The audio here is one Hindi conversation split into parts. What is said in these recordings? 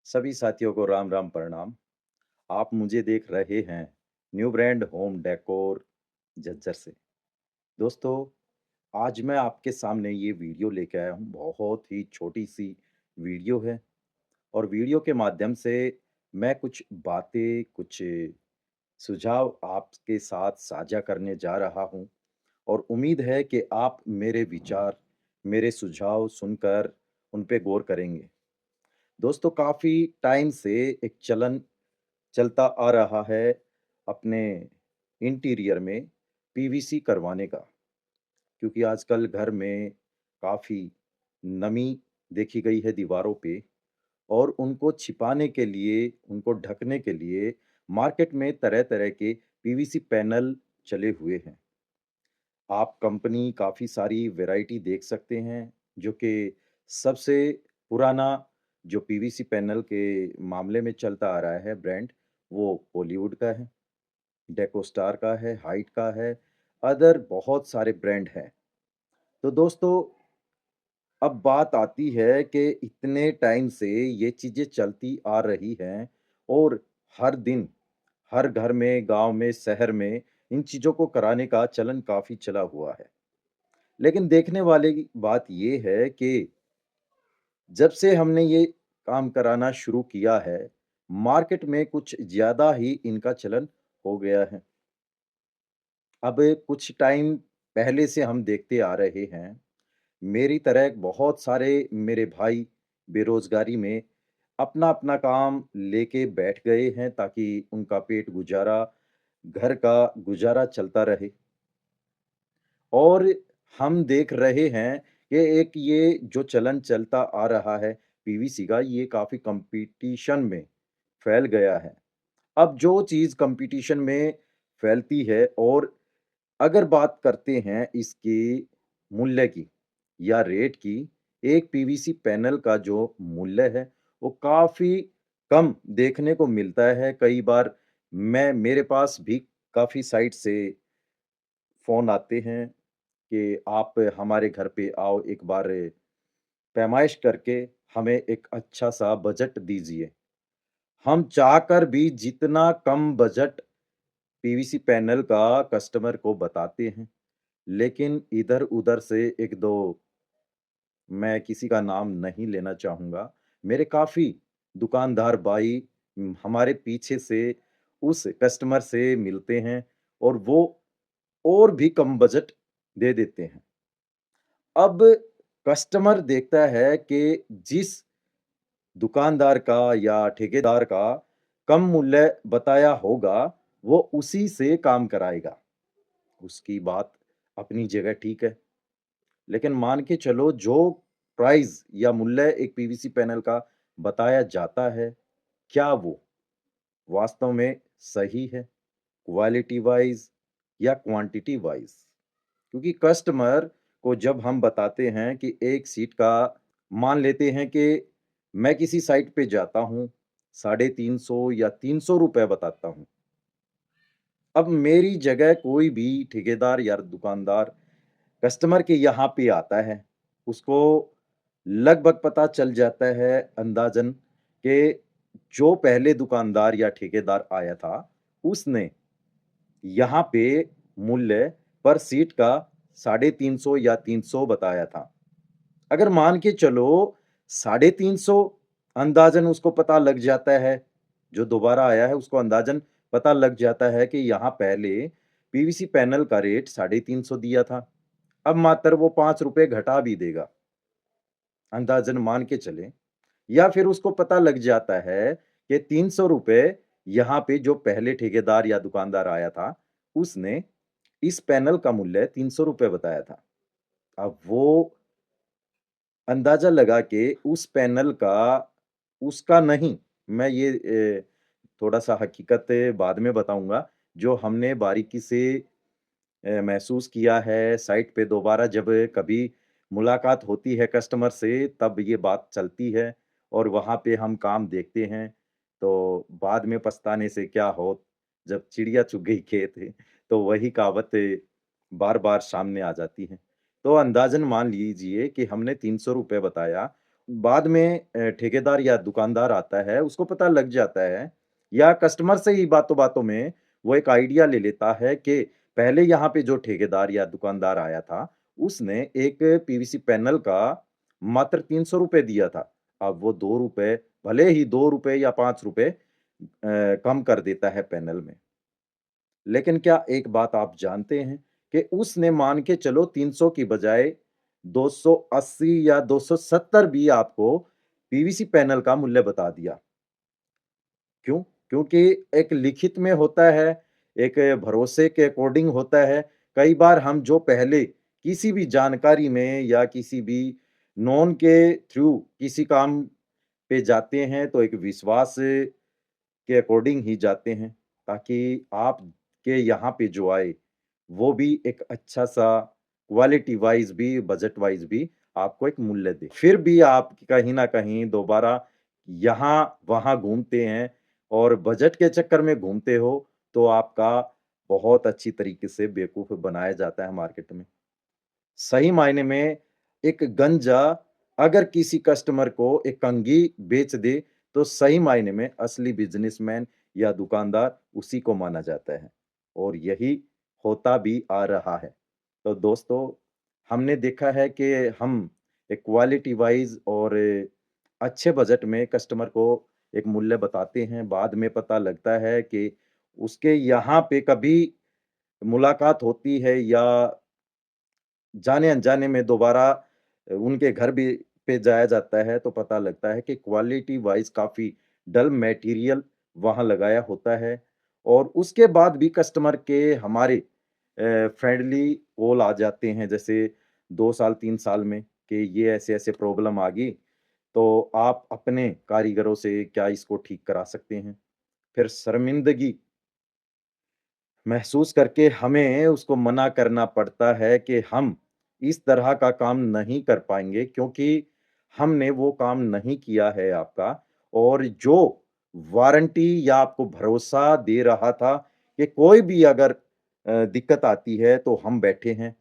सभी साथियों को राम राम प्रणाम। आप मुझे देख रहे हैं new brand home decor Jhajjar से। दोस्तों, आज मैं आपके सामने ये वीडियो लेके आया हूँ। बहुत ही छोटी सी वीडियो है और वीडियो के माध्यम से मैं कुछ बातें, कुछ सुझाव आपके साथ साझा करने जा रहा हूँ और उम्मीद है कि आप मेरे विचार, मेरे सुझाव सुनकर उन पे गौर करेंगे। दोस्तों, काफ़ी टाइम से एक चलन चलता आ रहा है अपने इंटीरियर में पीवीसी करवाने का, क्योंकि आजकल घर में काफ़ी नमी देखी गई है दीवारों पे और उनको छिपाने के लिए, उनको ढकने के लिए मार्केट में तरह-तरह के पीवीसी पैनल चले हुए हैं। आप कंपनी काफ़ी सारी वैरायटी देख सकते हैं, जो कि सबसे पुराना जो पीवीसी पैनल के मामले में चलता आ रहा है ब्रांड, वो पॉलीवुड का है, डेकोस्टार का है, हाइट का है, अदर बहुत सारे ब्रांड हैं। तो दोस्तों, अब बात आती है कि इतने टाइम से ये चीज़ें चलती आ रही हैं और हर दिन, हर घर में, गाँव में, शहर में इन चीज़ों को कराने का चलन काफ़ी चला हुआ है। लेकिन देखने वाले की बात ये है कि जब से हमने ये काम कराना शुरू किया है, मार्केट में कुछ ज़्यादा ही इनका चलन हो गया है। अब कुछ टाइम पहले से हम देखते आ रहे हैं, मेरी तरह बहुत सारे मेरे भाई बेरोज़गारी में अपना-अपना काम लेके बैठ गए हैं ताकि उनका पेट गुज़ारा, घर का गुज़ारा चलता रहे। और हम देख रहे हैं कि एक ये जो चलन चलता आ रहा है पीवीसी का, ये काफ़ी कॉम्पिटिशन में फैल गया है। अब जो चीज़ कॉम्पिटिशन में फैलती है और अगर बात करते हैं इसकी मूल्य की या रेट की, एक पीवीसी पैनल का जो मूल्य है, वो काफ़ी कम देखने को मिलता है। कई बार मैं मेरे पास भी काफ़ी साइट से फ़ोन आते हैं कि आप हमारे घर पे आओ, एक बार पैमाइश करके हमें एक अच्छा-सा बजट दीजिए। हम चाहकर भी जितना कम बजट पीवीसी पैनल का कस्टमर को बताते हैं, लेकिन इधर-उधर से 1-2, मैं किसी का नाम नहीं लेना चाहूँगा, मेरे काफ़ी दुकानदार भाई हमारे पीछे से उस कस्टमर से मिलते हैं और वो और भी कम बजट दे देते हैं। अब कस्टमर देखता है कि जिस दुकानदार का या ठेकेदार का कम मूल्य बताया होगा, वो उसी से काम कराएगा। उसकी बात अपनी जगह ठीक है, लेकिन मान के चलो जो प्राइस या मूल्य एक पीवीसी पैनल का बताया जाता है, क्या वो वास्तव में सही है, क्वालिटी वाइज़ या क्वांटिटी वाइज़? क्योंकि कस्टमर को जब हम बताते हैं कि एक सीट का, मान लेते हैं कि मैं किसी साइट पे जाता हूँ, 350 या ₹300 बताता हूँ। अब मेरी जगह कोई भी ठेकेदार या दुकानदार कस्टमर के यहाँ पे आता है, उसको लगभग पता चल जाता है अंदाज़न कि जो पहले दुकानदार या ठेकेदार आया था, उसने यहाँ पे मूल्य पर सीट का 350 या 300 बताया था। अगर मान के चलो 350 अंदाज़न उसको पता लग जाता है, जो दोबारा आया है उसको अंदाज़न पता लग जाता है कि यहाँ पहले पीवीसी पैनल का रेट 350 दिया था। अब मात्र वो ₹5 घटा भी देगा, अंदाज़न मान के चलें। या फिर उसको पता लग जाता है कि ₹300 यहाँ पे जो पहले ठेकेदार या दुकानदार आया था, उसने इस पैनल का मूल्य ₹300 बताया था। अब वो अंदाज़ा लगा के उस पैनल का उसका नहीं, मैं ये थोड़ा-सा हकीकत बाद में बताऊँगा, जो हमने बारीकी से महसूस किया है साइट पे दोबारा जब कभी मुलाकात होती है कस्टमर से, तब ये बात चलती है और वहाँ पे हम काम देखते हैं, तो बाद में पछताने से क्या हो, जब चिड़िया चुग गई खेत, तो वही कहावत बार-बार सामने आ जाती है। तो अंदाज़न मान लीजिए कि हमने ₹300 बताया बाद में ठेकेदार या दुकानदार आता है, उसको पता लग जाता है या कस्टमर से ही बातों-बातों में वो एक आइडिया ले लेता है कि पहले यहाँ पे जो ठेकेदार या दुकानदार आया था, उसने एक पीवीसी पैनल का मात्र ₹300 दिया था। अब वो ₹2 भले ही ₹2 या ₹5 कम कर देता है पैनल में। लेकिन क्या एक बात आप जानते हैं कि उसने मान के चलो 300 की बजाय 280 या 270 भी आपको पीवीसी पैनल का मूल्य बता दिया। क्यों? क्योंकि एक लिखित में होता है, एक भरोसे के अकॉर्डिंग होता है। कई बार हम जो पहले किसी भी जानकारी में या किसी भी नॉन के थ्रू किसी काम पे जाते हैं, तो एक विश्वास के अकॉर्डिंग ही जाते हैं, ताकि आपके यहाँ पे जो आए, वो भी एक अच्छा-सा क्वालिटी वाइज़ भी, बजट वाइज़ भी आपको एक मूल्य दे। फिर भी आप कहीं न कहीं दोबारा यहाँ-वहाँ घूमते हैं और बजट के चक्कर में घूमते हो, तो आपका बहुत अच्छी तरीके से बेवकूफ़ बनाया जाता है मार्केट में। सही मायने में एक गंजा अगर किसी कस्टमर को एक कंघी बेच दे, तो सही मायने में असली बिज़नेसमैन या दुकानदार उसी को माना जाता है और यही होता भी आ रहा है। तो दोस्तों, हमने देखा है कि हम एक क्वालिटी वाइज़ और अच्छे बजट में कस्टमर को एक मूल्य बताते हैं, बाद में पता लगता है कि उसके यहाँ पे कभी मुलाकात होती है या जाने-अनजाने में दोबारा उनके घर भी पे जाया जाता है, तो पता लगता है कि क्वालिटी वाइज़ काफ़ी डल मटेरियल वहाँ लगाया होता है और उसके बाद भी कस्टमर के हमारे फ्रेंडली कॉल आ जाते हैं, जैसे 2 साल, 3 साल में कि ये ऐसे-ऐसे प्रॉब्लम आ गई, तो आप अपने कारीगरों से क्या इसको ठीक करा सकते हैं? फिर शर्मिंदगी महसूस करके हमें उसको मना करना पड़ता है कि हम इस तरह का काम नहीं कर पाएँगे क्योंकि हमने वो काम नहीं किया है आपका और जो वारंटी या आपको भरोसा दे रहा था कि कोई भी अगर दिक्कत आती है तो हम बैठे हैं।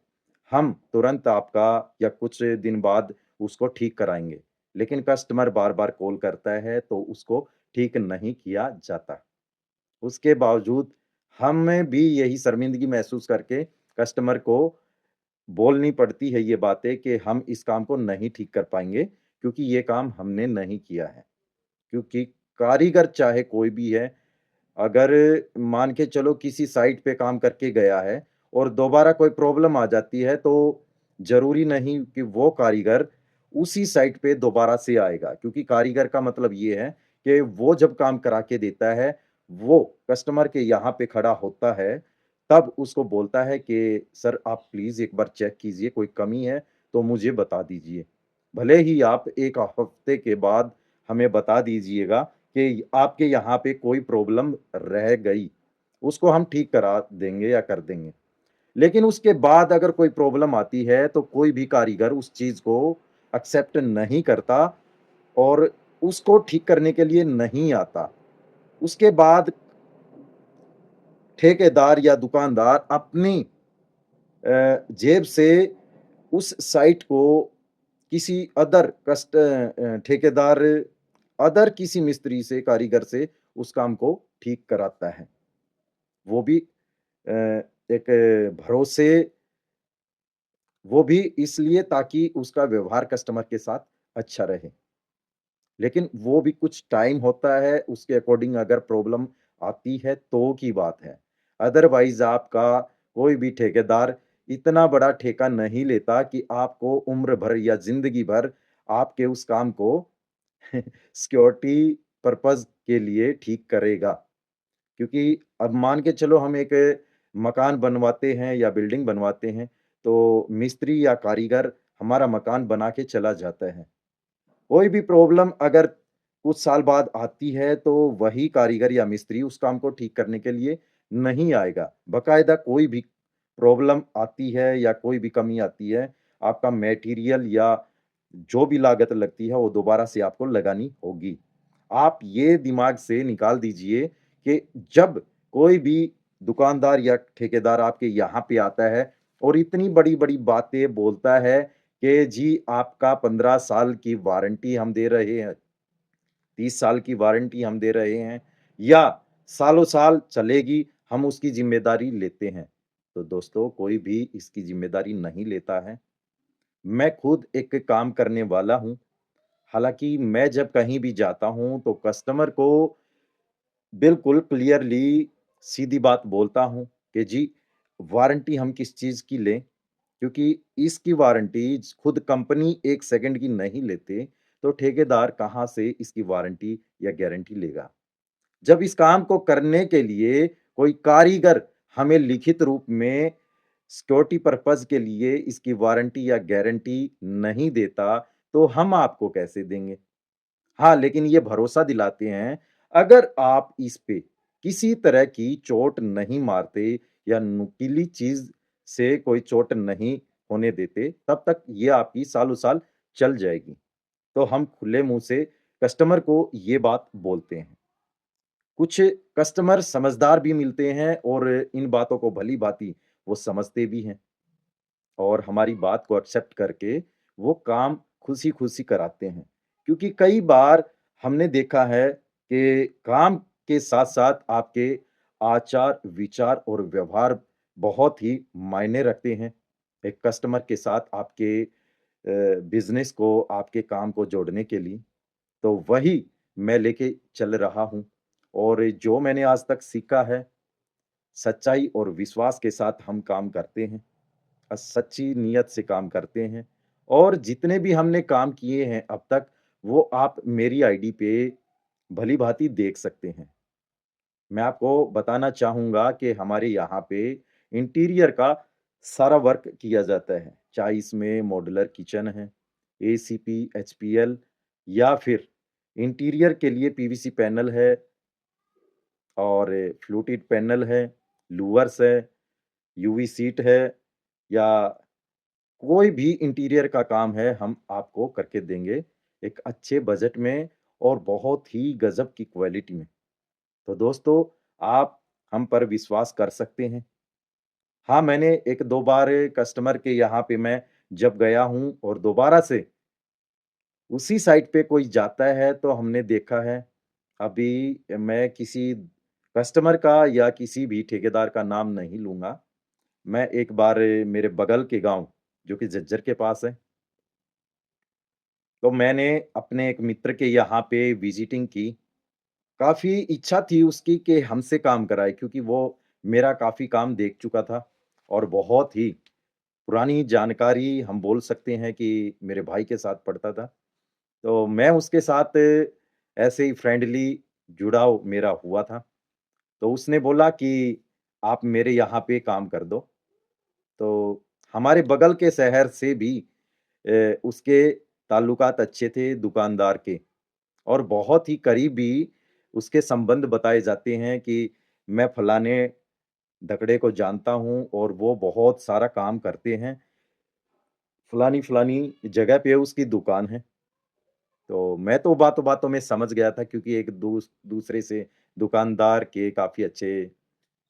हम तुरंत आपका या कुछ दिन बाद उसको ठीक कराएँगे। लेकिन कस्टमर बार-बार कॉल करता है तो उसको ठीक नहीं किया जाता। उसके बावजूद हमें भी यही शर्मिंदगी महसूस करके कस्टमर को बोलनी पड़ती है ये बातें कि हम इस काम को नहीं ठीक कर पाएँगे, क्योंकि ये काम हमने नहीं किया है। क्योंकि कारीगर चाहे कोई भी है, अगर मान के चलो किसी साइट पे काम करके गया है और दोबारा कोई प्रॉब्लम आ जाती है, तो ज़रूरी नहीं कि वो कारीगर उसी साइट पे दोबारा से आएगा। क्योंकि कारीगर का मतलब ये है कि वो जब काम करा के देता है, वो कस्टमर के यहाँ पे खड़ा होता है, तब उसको बोलता है कि सर आप प्लीज़ एक बार चेक कीजिए, कोई कमी है तो मुझे बता दीजिए। भले ही आप 1 हफ्ते के बाद हमें बता दीजिएगा कि आपके यहाँ पे कोई प्रॉब्लम रह गई, उसको हम ठीक करा देंगे या कर देंगे। लेकिन उसके बाद अगर कोई प्रॉब्लम आती है, तो कोई भी कारीगर उस चीज़ को एक्सेप्ट नहीं करता और उसको ठीक करने के लिए नहीं आता। उसके बाद ठेकेदार या दुकानदार अपनी जेब से उस साइट को किसी ठेकेदार अदर किसी मिस्त्री से, कारीगर से उस काम को ठीक कराता है। वो भी अ, एक भरोसे वो भी इसलिए ताकि उसका व्यवहार कस्टमर के साथ अच्छा रहे। लेकिन वो भी कुछ टाइम होता है, उसके अकॉर्डिंग अगर प्रॉब्लम आती है तो की बात है। अदरवाइज़ आपका कोई भी ठेकेदार इतना बड़ा ठेका नहीं लेता कि आपको उम्र भर या ज़िंदगी भर आपके उस काम को सिक्योरिटी पर्पज़ के लिए ठीक करेगा। क्योंकि अब मान के चलो हम एक मकान बनवाते हैं या बिल्डिंग बनवाते हैं, तो मिस्त्री या कारीगर हमारा मकान बना के चला जाता है। कोई भी प्रॉब्लम अगर कुछ साल बाद आती है, तो वही कारीगर या मिस्त्री उस काम को ठीक करने के लिए नहीं आएगा। बाकायदा कोई भी प्रॉब्लम आती है या कोई भी कमी आती है, आपका मटेरियल या जो भी लागत लगती है, वो दोबारा से आपको लगानी होगी। आप ये दिमाग से निकाल दीजिए कि जब कोई भी दुकानदार या ठेकेदार आपके यहाँ पे आता है और इतनी बड़ी-बड़ी बातें बोलता है कि जी आपका 15 साल की वारंटी हम दे रहे हैं, 30 साल की वारंटी हम दे रहे हैं या सालों-साल चलेगी, हम उसकी ज़िम्मेदारी लेते हैं। तो दोस्तों कोई भी इसकी ज़िम्मेदारी नहीं लेता है। मैं खुद एक काम करने वाला हूँ। हालाँकि मैं जब कहीं भी जाता हूँ तो कस्टमर को बिल्कुल क्लियरली सीधी बात बोलता हूँ कि जी वारंटी हम किस चीज़ की लें? क्योंकि इसकी वारंटी खुद कंपनी 1 सेकंड की नहीं लेते, तो ठेकेदार कहाँ से इसकी वारंटी या गारंटी लेगा? जब इस काम को करने के लिए कोई कारीगर हमें लिखित रूप में सिक्योरिटी पर्पज़ के लिए इसकी वारंटी या गारंटी नहीं देता, तो हम आपको कैसे देंगे? हाँ, लेकिन ये भरोसा दिलाते हैं, अगर आप इस पे किसी तरह की चोट नहीं मारते या नुकीली चीज़ से कोई चोट नहीं होने देते, तब तक ये आपकी सालों-साल चल जाएगी। तो हम खुले मुँह से कस्टमर को ये बात बोलते हैं। कुछ कस्टमर समझदार भी मिलते हैं और इन बातों को भली-भाँति वो समझते भी हैं और हमारी बात को एक्सेप्ट करके वो काम खुशी-खुशी कराते हैं। क्योंकि कई बार हमने देखा है कि काम के साथ-साथ आपके आचार, विचार और व्यवहार बहुत ही मायने रखते हैं। एक कस्टमर के साथ आपके बिज़नेस को, आपके काम को जोड़ने के लिए। तो वही मैं लेके चल रहा हूँ और जो मैंने आज तक सीखा है, सच्चाई और विश्वास के साथ हम काम करते हैं। सच्ची नीयत से काम करते हैं और जितने भी हमने काम किए हैं अब तक, वो आप मेरी आईडी पे भली-भाँति देख सकते हैं। मैं आपको बताना चाहूँगा कि हमारे यहाँ पे इंटीरियर का सारा वर्क किया जाता है। चाहे इसमें मॉड्यूलर किचन है, एसीपी, एचपीएल या फिर इंटीरियर के लिए पीवीसी पैनल है और फ्लूटेड पैनल है, लूवर्स है, यूवी सीट है या कोई भी इंटीरियर का काम है, हम आपको करके देंगे, एक अच्छे बजट में और बहुत ही गज़ब की क्वालिटी में। तो दोस्तों, आप हम पर विश्वास कर सकते हैं। हाँ, मैंने 1-2 बार कस्टमर के यहाँ पे मैं जब गया हूँ और दोबारा से उसी साइट पे कोई जाता है, तो हमने देखा है, अभी मैं किसी कस्टमर का या किसी भी ठेकेदार का नाम नहीं लूँगा। मैं एक बार मेरे बगल के गाँव, जो कि झज्जर के पास है, तो मैंने अपने एक मित्र के यहाँ पे विज़िटिंग की। काफ़ी इच्छा थी उसकी कि हमसे काम कराए क्योंकि वो मेरा काफ़ी काम देख चुका था और बहुत ही पुरानी जानकारी हम बोल सकते हैं कि मेरे भाई के साथ पढ़ता था। तो मैं उसके साथ ऐसे ही फ्रेंडली जुड़ाव मेरा हुआ था। तो उसने बोला कि आप मेरे यहाँ पे काम कर दो। तो हमारे बगल के शहर से भी उसके ताल्लुकात अच्छे थे दुकानदार के और बहुत ही करीबी उसके संबंध बताए जाते हैं कि मैं फलाने धकड़े को जानता हूँ और वो बहुत सारा काम करते हैं। फलानी-फलानी जगह पे उसकी दुकान है। तो मैं तो बातों-बातों में समझ गया था क्योंकि एक दूसरे से दुकानदार के काफ़ी अच्छे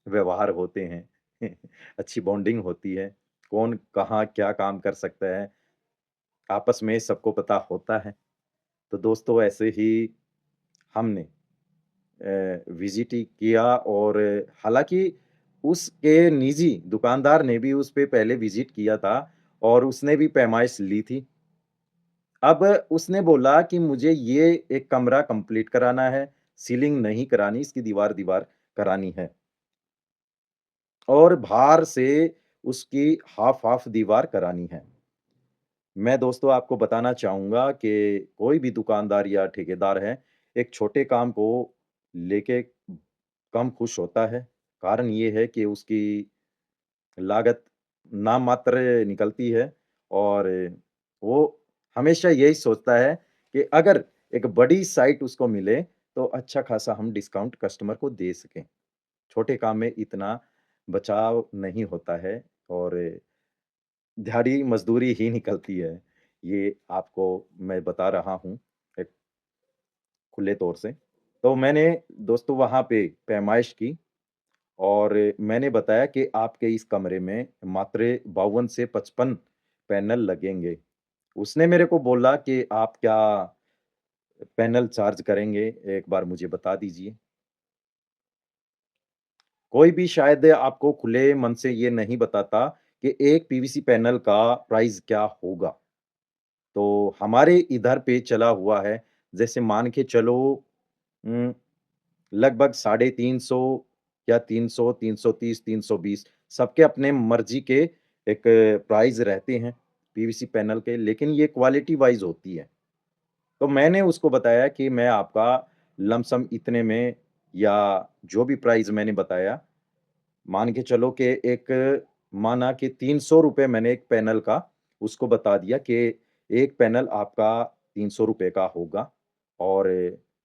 व्यवहार होते हैं। अच्छी बॉन्डिंग होती है। कौन कहाँ क्या काम कर सकता है, आपस में सबको पता होता है। तो दोस्तों ऐसे ही हमने विज़िट ही किया और हालाँकि उसके निजी दुकानदार ने भी उस पे पहले विज़िट किया था और उसने भी पैमाइश ली थी। अब उसने बोला कि मुझे ये एक कमरा कंप्लीट कराना है, सीलिंग नहीं करानी, इसकी दीवार-दीवार करानी है और बाहर से उसकी हाफ़-हाफ़ दीवार करानी है। मैं दोस्तों आपको बताना चाहूँगा कि कोई भी दुकानदार या ठेकेदार है, एक छोटे काम को लेके कम खुश होता है। कारण ये है कि उसकी लागत नाम मात्र निकलती है और वो हमेशा यही सोचता है कि अगर एक बड़ी साइट उसको मिले, तो अच्छा खासा हम डिस्काउंट कस्टमर को दे सकें। छोटे काम में इतना बचाव नहीं होता है और दिहाड़ी मज़दूरी ही निकलती है। ये आपको मैं बता रहा हूँ एक खुले तौर से। तो मैंने दोस्तों वहाँ पे पैमाइश की और मैंने बताया कि आपके इस कमरे में मात्र 52 से 55 पैनल लगेंगे। उसने मेरे को बोला कि आप क्या पैनल चार्ज करेंगे? एक बार मुझे बता दीजिए। कोई भी शायद आपको खुले मन से ये नहीं बताता कि एक पीवीसी पैनल का प्राइस क्या होगा। तो हमारे इधर पे चला हुआ है, जैसे मान के चलो उम, लगभग साढ़े 300 या 300, 330, 320 सबके अपने मर्ज़ी के एक प्राइस रहते हैं पीवीसी पैनल के, लेकिन ये क्वालिटी वाइज़ होती है। तो मैंने उसको बताया कि मैं आपका लमसम इतने में या जो भी प्राइस मैंने बताया, मान के चलो कि एक माना कि ₹300 मैंने एक पैनल का उसको बता दिया कि एक पैनल आपका ₹300 का होगा और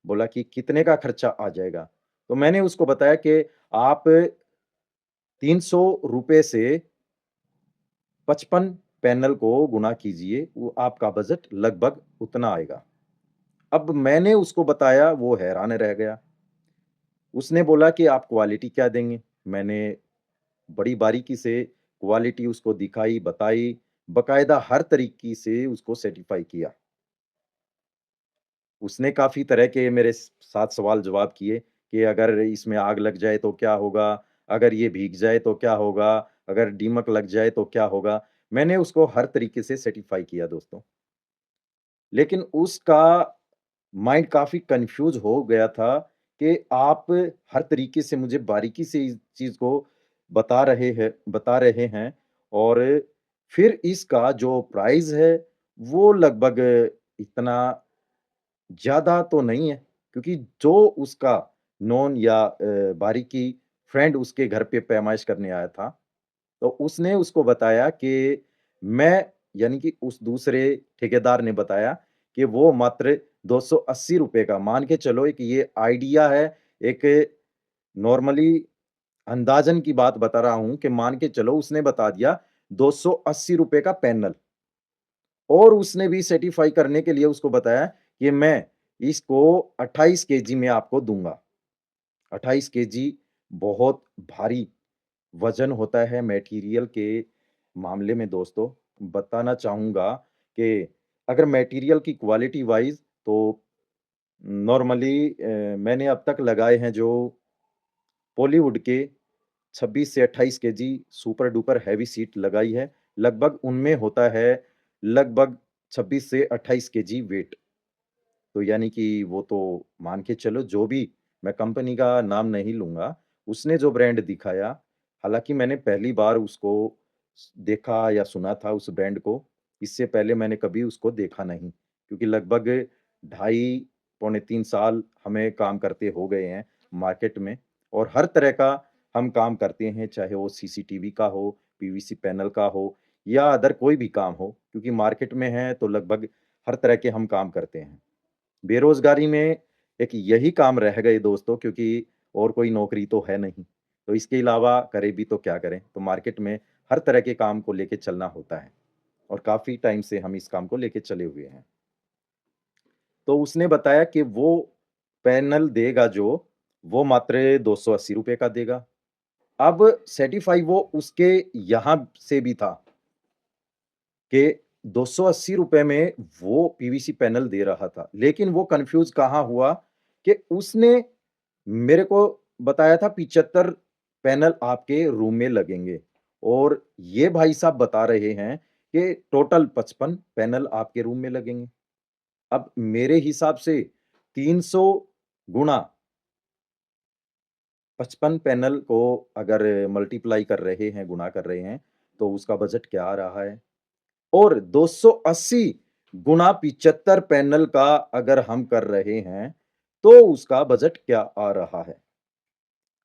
बोला कि कितने का खर्चा आ जाएगा? तो मैंने उसको बताया कि आप ₹300 से 55 पैनल को गुणा कीजिए, वो आपका बजट लगभग उतना आएगा। अब मैंने उसको बताया, वो हैरान रह गया। उसने बोला कि आप क्वालिटी क्या देंगे? मैंने बड़ी बारीकी से क्वालिटी उसको दिखाई, बताई, बाकायदा हर तरीके से उसको सैटिस्फाई किया। उसने काफ़ी तरह के मेरे साथ सवाल-जवाब किए कि अगर इसमें आग लग जाए तो क्या होगा? अगर ये भीग जाए तो क्या होगा? अगर दीमक लग जाए तो क्या होगा? मैंने उसको हर तरीके से सैटिस्फाई किया दोस्तों। लेकिन उसका माइंड काफ़ी कन्फ्यूज़ हो गया था कि आप हर तरीके से मुझे बारीकी से इस चीज़ को बता रहे हैं और फिर इसका जो प्राइस है, वो लगभग इतना ज़्यादा तो नहीं है, क्योंकि जो उसका नॉन या बारीकी फ्रेंड उसके घर पे पैमाइश करने आया था, तो उसने उसको बताया कि मैं यानी कि उस दूसरे ठेकेदार ने बताया कि वो मात्र ₹280 का मान के चलो एक ये आइडिया है, एक नॉर्मली अंदाज़न की बात बता रहा हूँ कि मान के चलो उसने बता दिया ₹280 का पैनल और उसने भी सर्टिफ़ाई करने के लिए उसको बताया कि मैं इसको 28 केजी में आपको दूँगा। 28 केजी बहुत भारी वज़न होता है मटेरियल के मामले में दोस्तों। बताना चाहूँगा कि अगर मटेरियल की क्वालिटी वाइज़ तो नॉर्मली मैंने अब तक लगाए हैं जो पॉलीवुड के 26 से 28 KG super duper heavy seat लगाई है। लगभग उनमें होता है लगभग 26 से 28 केजी वेट। तो यानी कि वो तो मान के चलो जो भी मैं कंपनी का नाम नहीं लूँगा, उसने जो ब्रांड दिखाया, हालाँकि मैंने पहली बार उसको देखा या सुना था उस ब्रांड को, इससे पहले मैंने कभी उसको देखा नहीं। क्योंकि लगभग ढाई पौने 3 साल हमें काम करते हो गए हैं मार्केट में और हर तरह का हम काम करते हैं, चाहे वो सीसीटीवी का हो, पीवीसी पैनल का हो या अदर कोई भी काम हो, क्योंकि मार्केट में हैं तो लगभग हर तरह के हम काम करते हैं। बेरोज़गारी में एक यही काम रह गए दोस्तों क्योंकि और कोई नौकरी तो है नहीं। तो इसके अलावा करें भी तो क्या करें? तो मार्केट में हर तरह के काम को लेके चलना होता है और काफ़ी टाइम से हम इस काम को लेके चले हुए हैं। तो उसने बताया कि वो पैनल देगा जो, वो मात्र ₹280 का देगा। अब सर्टिफ़ाई वो उसके यहाँ से भी था कि ₹280 में वो पीवीसी पैनल दे रहा था। लेकिन वो कन्फ्यूज़ कहाँ हुआ कि उसने मेरे को बताया था 75 पैनल आपके रूम में लगेंगे और ये भाई साहब बता रहे हैं कि टोटल 55 पैनल आपके रूम में लगेंगे। अब मेरे हिसाब से 300 गुणा 55 पैनल को अगर मल्टीप्लाई कर रहे हैं, गुणा कर रहे हैं, तो उसका बजट क्या आ रहा है? और 280 गुणा 75 पैनल का अगर हम कर रहे हैं, तो उसका बजट क्या आ रहा है?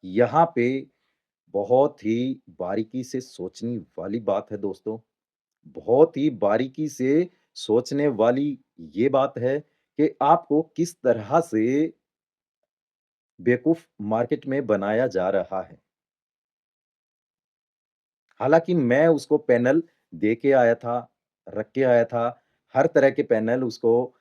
यहाँ पे बहुत ही बारीकी से सोचने वाली बात है दोस्तों। बहुत ही बारीकी से सोचने वाली ये बात है कि आपको किस तरह से बेवकूफ़ मार्केट में बनाया जा रहा है। हालाँकि मैं उसको पैनल दे के आया था, रख के आया था, हर तरह के पैनल उसको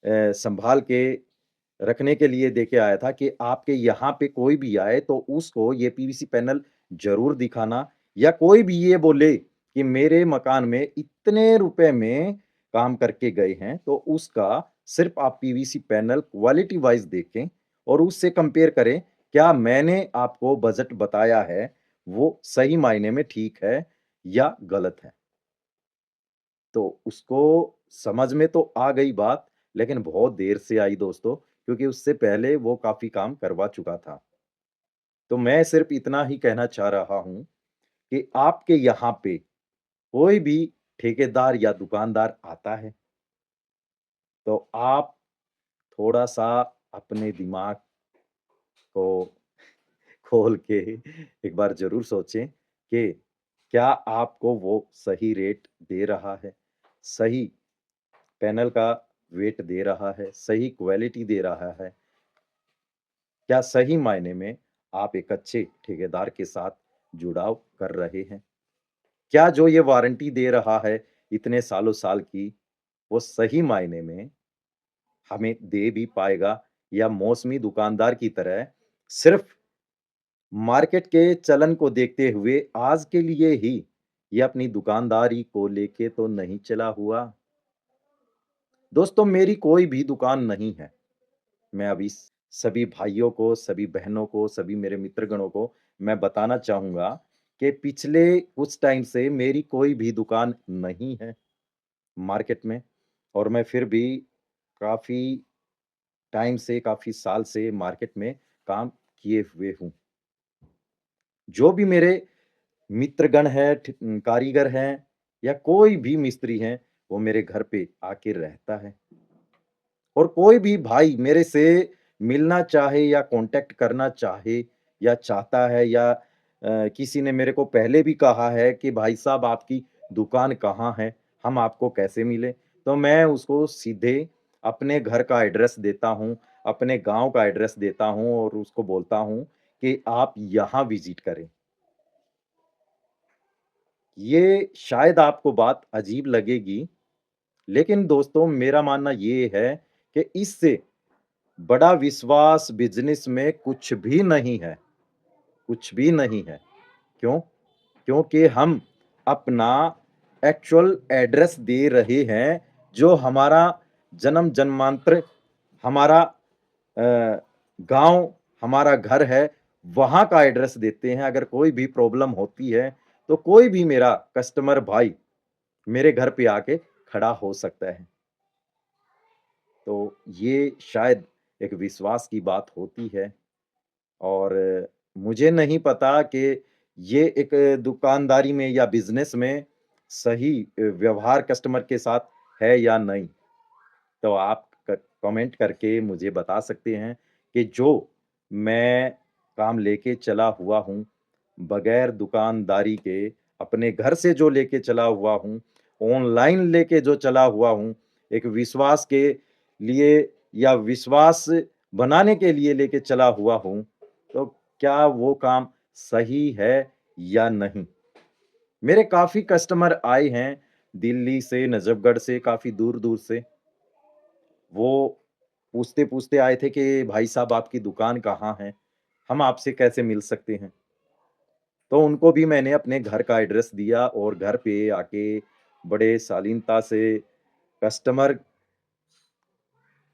सँभाल के रखने के लिए दे के आया था कि आपके यहाँ पे कोई भी आए तो उसको ये पीवीसी पैनल ज़रूर दिखाना या कोई भी ये बोले कि मेरे मकान में इतने रुपए में काम करके गए हैं, तो उसका सिर्फ़ आप पीवीसी पैनल क्वालिटी वाइज़ देखें और उससे कंपेयर करें, क्या मैंने आपको बजट बताया है, वो सही मायने में ठीक है या गलत है? तो उसको समझ में तो आ गई बात, लेकिन बहुत देर से आई दोस्तों, क्योंकि उससे पहले वो काफ़ी काम करवा चुका था। तो मैं सिर्फ़ इतना ही कहना चाह रहा हूँ कि आपके यहाँ पे कोई भी ठेकेदार या दुकानदार आता है, तो आप थोड़ा-सा अपने दिमाग को खोल के एक बार ज़रूर सोचें कि क्या आपको वो सही रेट दे रहा है, सही पैनल का वेट दे रहा है, सही क्वालिटी दे रहा है, क्या सही मायने में आप एक अच्छे ठेकेदार के साथ जुड़ाव कर रहे हैं? क्या जो ये वारंटी दे रहा है इतने सालों-साल की, वो सही मायने में हमें दे भी पाएगा या मौसमी दुकानदार की तरह सिर्फ़ मार्केट के चलन को देखते हुए आज के लिए ही ये अपनी दुकानदारी को लेके तो नहीं चला हुआ? दोस्तों मेरी कोई भी दुकान नहीं है। मैं अभी सभी भाइयों को, सभी बहनों को, सभी मेरे मित्रगणों को मैं बताना चाहूँगा कि पिछले कुछ टाइम से मेरी कोई भी दुकान नहीं है मार्केट में और मैं फिर भी काफ़ी टाइम से, काफ़ी साल से मार्केट में काम किए हुए हूँ। जो भी मेरे मित्रगण हैं, कारीगर हैं या कोई भी मिस्त्री हैं, वो मेरे घर पे आके रहता है। और कोई भी भाई मेरे से मिलना चाहे या कॉन्टैक्ट करना चाहे या चाहता है या किसी ने मेरे को पहले भी कहा है कि भाई साहब आपकी दुकान कहाँ है? हम आपको कैसे मिलें? तो मैं उसको सीधे अपने घर का एड्रेस देता हूँ, अपने गाँव का एड्रेस देता हूँ और उसको बोलता हूँ कि आप यहाँ विज़िट करें। ये शायद आपको बात अजीब लगेगी, लेकिन दोस्तों मेरा मानना ये है कि इससे बड़ा विश्वास बिज़नेस में कुछ भी नहीं है, कुछ भी नहीं है। क्यों? क्योंकि हम अपना एक्चुअल एड्रेस दे रहे हैं, जो हमारा जन्म-जन्मांतर हमारा गाँव, हमारा घर है, वहाँ का एड्रेस देते हैं। अगर कोई भी प्रॉब्लम होती है, तो कोई भी मेरा कस्टमर भाई मेरे घर पे आके खड़ा हो सकता है। तो ये शायद एक विश्वास की बात होती है। और मुझे नहीं पता कि ये एक दुकानदारी में या बिज़नेस में सही व्यवहार कस्टमर के साथ है या नहीं। तो आप क कमेंट करके मुझे बता सकते हैं कि जो मैं काम लेके चला हुआ हूँ, बगैर दुकानदारी के अपने घर से जो लेके चला हुआ हूँ, ऑनलाइन लेके जो चला हुआ हूँ, एक विश्वास के लिए या विश्वास बनाने के लिए लेके चला हुआ हूँ, तो क्या वो काम सही है या नहीं? मेरे काफ़ी कस्टमर आए हैं, दिल्ली से, नजफ़गढ़ से, काफ़ी दूर-दूर से। वो पूछते-पूछते आए थे कि भाई साहब आपकी दुकान कहाँ है? हम आपसे कैसे मिल सकते हैं? तो उनको भी मैंने अपने घर का एड्रेस दिया और घर पे आके बड़े शालीनता से कस्टमर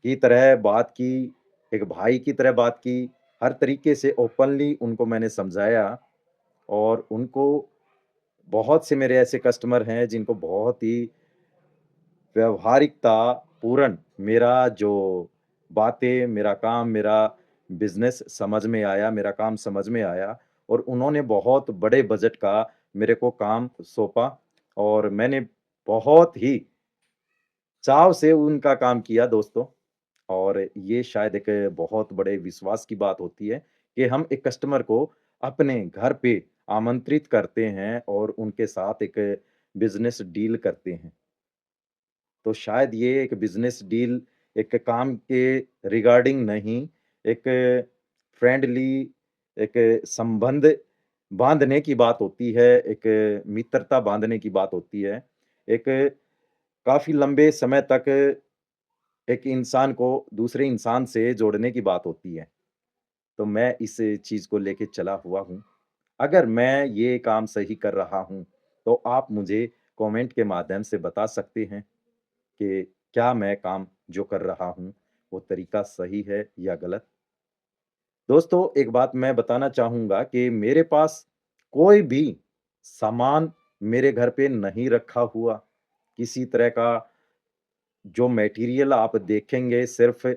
की तरह बात की, एक भाई की तरह बात की, हर तरीके से ओपनली उनको मैंने समझाया और उनको बहुत से मेरे ऐसे कस्टमर हैं जिनको बहुत ही व्यावहारिकता पूर्ण मेरा जो बातें, मेरा काम, मेरा बिज़नेस समझ में आया, मेरा काम समझ में आया और उन्होंने बहुत बड़े बजट का मेरे को काम सौंपा और मैंने बहुत ही चाव से उनका काम किया दोस्तों। और ये शायद एक बहुत बड़े विश्वास की बात होती है कि हम एक कस्टमर को अपने घर पे आमंत्रित करते हैं और उनके साथ एक बिज़नेस डील करते हैं। तो शायद ये एक बिज़नेस डील एक काम के रिगार्डिंग नहीं, एक फ्रेंडली एक संबंध बाँधने की बात होती है, एक मित्रता बाँधने की बात होती है। एक काफ़ी लंबे समय तक एक इंसान को दूसरे इंसान से जोड़ने की बात होती है। तो मैं इस चीज़ को लेके चला हुआ हूँ। अगर मैं ये काम सही कर रहा हूँ, तो आप मुझे कमेंट के माध्यम से बता सकते हैं। कि क्या मैं काम जो कर रहा हूँ, वो तरीका सही है या गलत। दोस्तों, एक बात मैं बताना चाहूँगा कि मेरे पास कोई भी सामान मेरे घर पे नहीं रखा हुआ। किसी तरह का जो मटेरियल आप देखेंगे सिर्फ़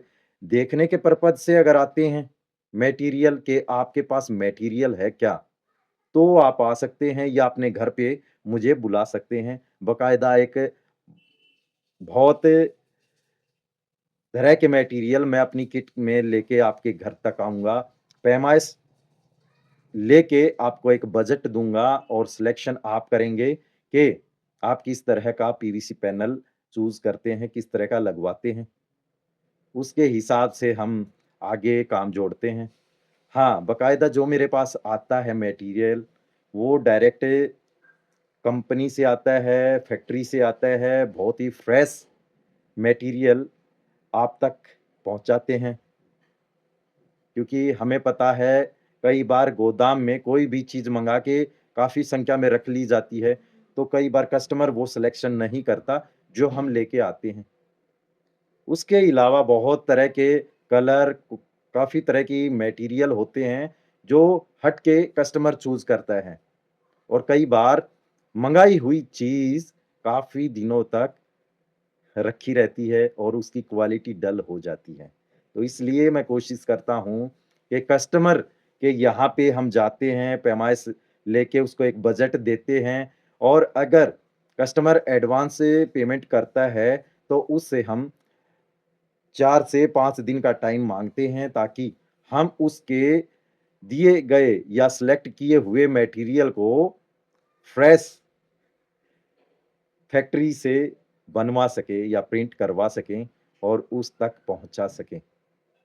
देखने के पर्पज़ से अगर आते हैं, मटेरियल के आपके पास मटेरियल है क्या? तो आप आ सकते हैं या अपने घर पे मुझे बुला सकते हैं। बाकायदा एक बहुत तरह के मटेरियल मैं अपनी किट में लेके आपके घर तक आऊँगा। पैमाइश लेके आपको एक बजट दूँगा और सिलेक्शन आप करेंगे कि आप किस तरह का पीवीसी पैनल चूज़ करते हैं, किस तरह का लगवाते हैं। उसके हिसाब से हम आगे काम जोड़ते हैं। हाँ, बाकायदा जो मेरे पास आता है मटेरियल, वो डायरेक्ट कंपनी से आता है, फैक्ट्री से आता है, बहुत ही फ्रेश मटेरियल आप तक पहुँचाते हैं। क्योंकि हमें पता है, कई बार गोदाम में कोई भी चीज़ मँगा के काफ़ी संख्या में रख ली जाती है, तो कई बार कस्टमर वो सिलेक्शन नहीं करता, जो हम लेके आते हैं। उसके अलावा बहुत तरह के कलर काफ़ी तरह की मटेरियल होते हैं, जो हट के कस्टमर चूज़ करता है और कई बार मँगाई हुई चीज़ काफ़ी दिनों तक रखी रहती है और उसकी क्वालिटी डल हो जाती है। तो इसलिए मैं कोशिश करता हूँ कि कस्टमर के यहाँ पे हम जाते हैं, पैमाइश लेके उसको एक बजट देते हैं और अगर कस्टमर एडवांस पेमेंट करता है, तो उससे हम 4 से 5 दिन का टाइम माँगते हैं ताकि हम उसके दिए गए या सिलेक्ट किए हुए मटेरियल को फ्रेश फैक्ट्री से बनवा सकें या प्रिंट करवा सकें और उस तक पहुँचा सकें।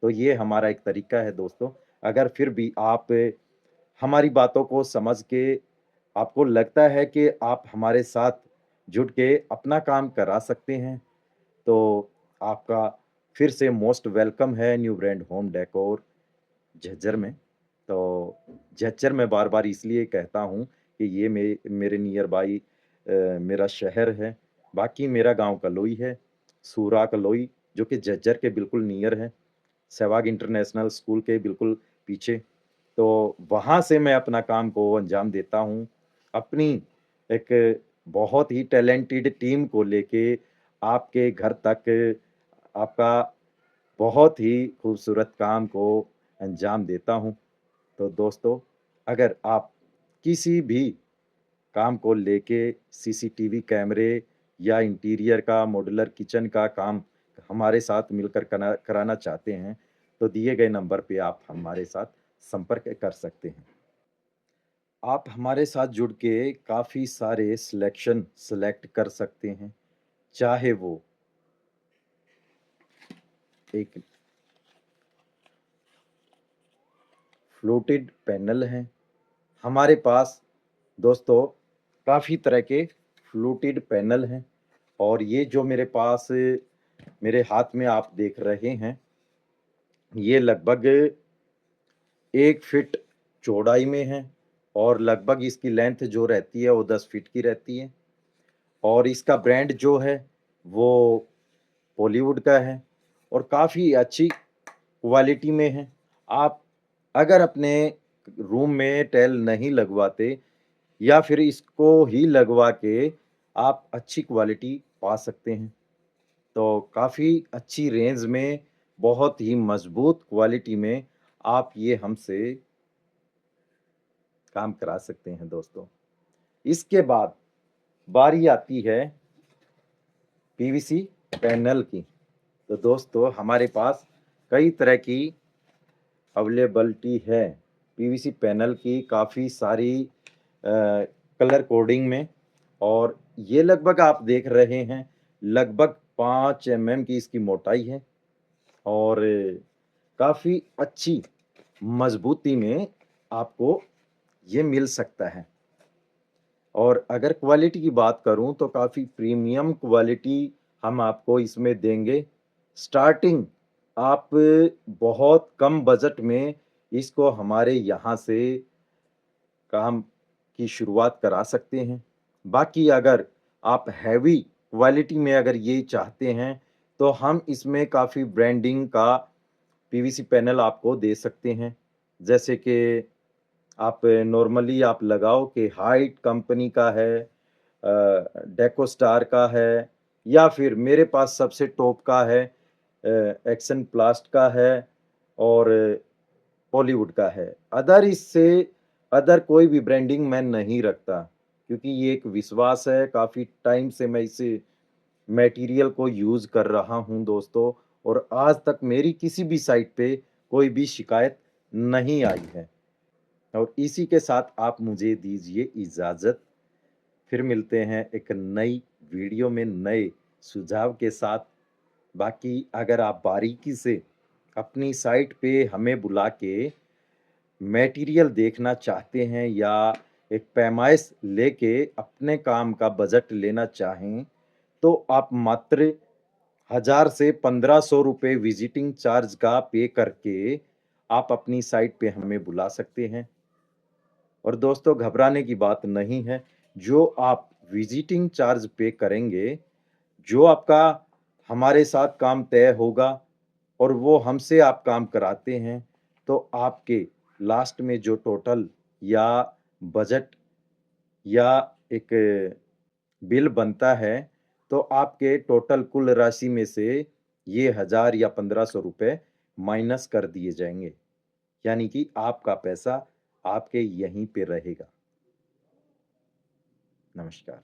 तो ये हमारा एक तरीका है दोस्तों। अगर फिर भी आप हमारी बातों को समझ के आपको लगता है कि आप हमारे साथ जुड़ के अपना काम करा सकते हैं, तो आपका फिर से मोस्ट वेलकम है new brand home decor Jhajjar में। तो झज्जर मैं बार-बार इसलिए कहता हूँ कि ये मेरे नियर बाई मेरा शहर है। बाकी मेरा गाँव कलोई है, सूरा कलोई, जो कि झज्जर के बिल्कुल नियर है। सहवाग इंटरनेशनल स्कूल के बिल्कुल पीछे। तो वहाँ से मैं अपना काम को अंजाम देता हूँ। अपनी एक बहुत ही टैलेंटेड टीम को लेके आपके घर तक आपका बहुत ही खूबसूरत काम को अंजाम देता हूँ। तो दोस्तों, अगर आप किसी भी काम को लेके सीसीटीवी कैमरे या इंटीरियर का, मॉड्यूलर किचन का काम हमारे साथ मिलकर कराना चाहते हैं, तो दिए गए नंबर पे आप हमारे साथ संपर्क कर सकते हैं। आप हमारे साथ जुड़ के काफ़ी सारे सिलेक्शन सेलेक्ट कर सकते हैं, चाहे वो एक फ्लोटेड पैनल है। हमारे पास दोस्तों काफ़ी तरह के फ्लूटेड पैनल हैं और ये जो मेरे पास मेरे हाथ में आप देख रहे हैं, ये लगभग 1 फीट चौड़ाई में है और लगभग इसकी लेंथ जो रहती है वो 10 फीट की रहती है और इसका ब्रांड जो है वो बॉलीवुड का है और काफ़ी अच्छी क्वालिटी में है। आप अगर अपने रूम में टाइल नहीं लगवाते या फिर इसको ही लगवा के आप अच्छी क्वालिटी पा सकते हैं। तो काफ़ी अच्छी रेंज में, बहुत ही मज़बूत क्वालिटी में आप ये हमसे काम करा सकते हैं दोस्तों। इसके बाद बारी आती है पीवीसी पैनल की। तो दोस्तों हमारे पास कई तरह की अवेलेबिलिटी है। पीवीसी पैनल की काफ़ी सारी कलर कोडिंग में और ये लगभग आप देख रहे हैं, लगभग 5 एमएम की इसकी मोटाई है और काफ़ी अच्छी मज़बूती में आपको ये मिल सकता है। और अगर क्वालिटी की बात करूँ तो काफ़ी प्रीमियम क्वालिटी हम आपको इसमें देंगे। स्टार्टिंग आप बहुत कम बजट में इसको हमारे यहाँ से काम की शुरुआत करा सकते हैं। बाकी अगर आप हैवी क्वालिटी में अगर ये चाहते हैं, तो हम इसमें काफ़ी ब्रांडिंग का पीवीसी पैनल आपको दे सकते हैं। जैसे कि आप नॉर्मली आप लगाओ कि हाइट कंपनी का है, डेकोस्टार का है, या फिर मेरे पास सबसे टॉप का है, एक्शन प्लास्ट का है और बॉलीवुड का है। अदर कोई भी ब्रांडिंग मैं नहीं रखता, क्योंकि ये एक विश्वास है, काफ़ी टाइम से मैं इस मटेरियल को यूज़ कर रहा हूँ दोस्तों, और आज तक मेरी किसी भी साइट पे कोई भी शिकायत नहीं आई है। और इसी के साथ आप मुझे दीजिए इजाज़त। फिर मिलते हैं एक नई वीडियो में नए सुझाव के साथ। बाकी अगर आप बारीकी से अपनी साइट पे हमें बुला के मटेरियल देखना चाहते हैं, या एक पैमाइश लेके अपने काम का बजट लेना चाहें, तो आप मात्र 1000 से 1500 रुपए विजिटिंग चार्ज का पे करके आप अपनी साइट पे हमें बुला सकते हैं। और दोस्तों, घबराने की बात नहीं है, जो आप विजिटिंग चार्ज पे करेंगे, जो आपका हमारे साथ काम तय होगा और वो हमसे आप काम कराते हैं, तो आपके लास्ट में जो टोटल या बजट या एक बिल बनता है, तो आपके टोटल कुल राशि में से ये 1000 या 1500 रुपए माइनस कर दिए जाएँगे। यानी कि आपका पैसा आपके यहीं पे रहेगा। नमस्कार।